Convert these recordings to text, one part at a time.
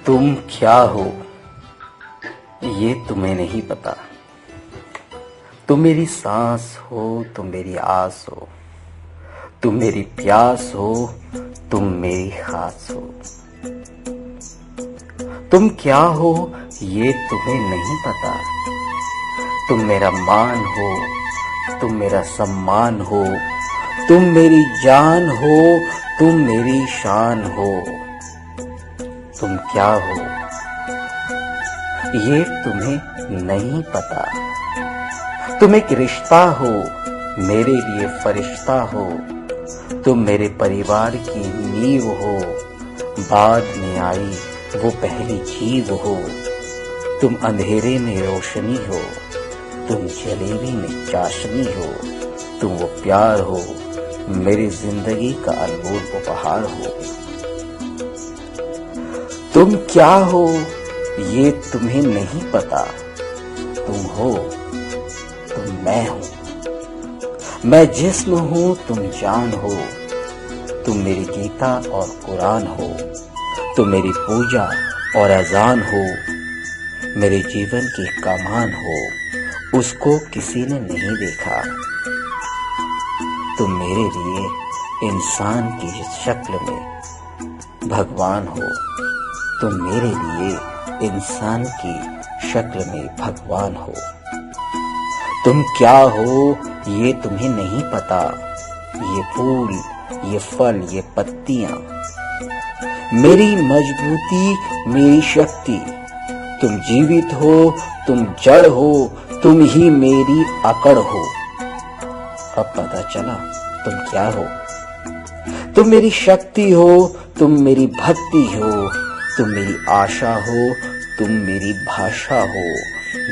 तुम क्या हो ये तुम्हें नहीं पता। तुम मेरी सांस हो, तुम मेरी आस हो, तुम मेरी प्यास हो, तुम मेरी खास हो। तुम क्या हो ये तुम्हें नहीं पता। तुम मेरा मान हो, तुम मेरा सम्मान हो, तुम मेरी जान हो, तुम मेरी शान हो। तुम क्या हो ये तुम्हें नहीं पता। तुम एक रिश्ता हो, मेरे लिए फरिश्ता हो, तुम मेरे परिवार की नींव हो, बाद में आई वो पहली जीव हो। तुम अंधेरे में रोशनी हो, तुम जलेबी में चाशनी हो, तुम वो प्यार हो, मेरी जिंदगी का अनमोल उपहार हो। तुम क्या हो ये तुम्हें नहीं पता। तुम हो, तुम मैं हूं, मैं जिस्म हूं, तुम जान हो, तुम मेरी गीता और कुरान हो, तुम मेरी पूजा और अजान हो, मेरे जीवन की कमान हो, उसको किसी ने नहीं देखा। तुम मेरे लिए इंसान की शक्ल में भगवान हो, तुम मेरे लिए इंसान की शक्ल में भगवान हो। तुम क्या हो ये तुम्हें नहीं पता। ये फूल, ये फल, ये पत्तियां, मेरी मजबूती, मेरी शक्ति। तुम जीवित हो, तुम जड़ हो, तुम ही मेरी अकड़ हो। अब पता चला तुम क्या हो। तुम मेरी शक्ति हो, तुम मेरी भक्ति हो, तुम मेरी आशा हो, तुम मेरी भाषा हो।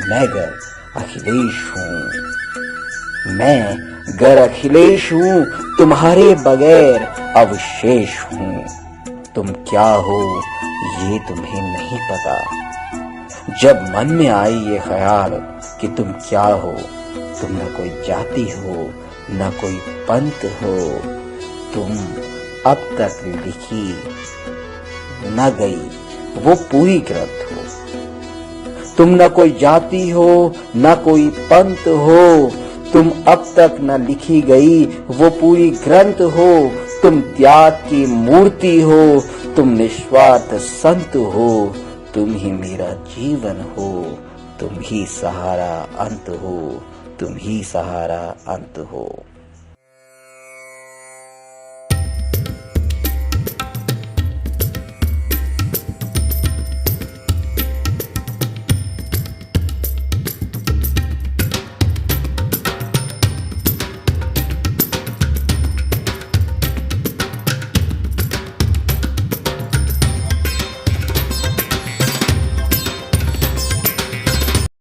मैं गर अखिलेश हूँ, मैं गर अखिलेश हूँ, तुम्हारे बगैर अवशेष हूँ। तुम क्या हो ये तुम्हें नहीं पता। जब मन में आई ये ख्याल कि तुम क्या हो, तुम न कोई जाति हो, न कोई पंथ हो, तुम अब तक लिखी न गई वो पूरी ग्रंथ हो। तुम न कोई जाति हो, न कोई पंथ हो, तुम अब तक न लिखी गई वो पूरी ग्रंथ हो। तुम त्याग की मूर्ति हो, तुम निस्वार्थ संत हो, तुम ही मेरा जीवन हो, तुम ही सहारा अंत हो, तुम ही सहारा अंत हो।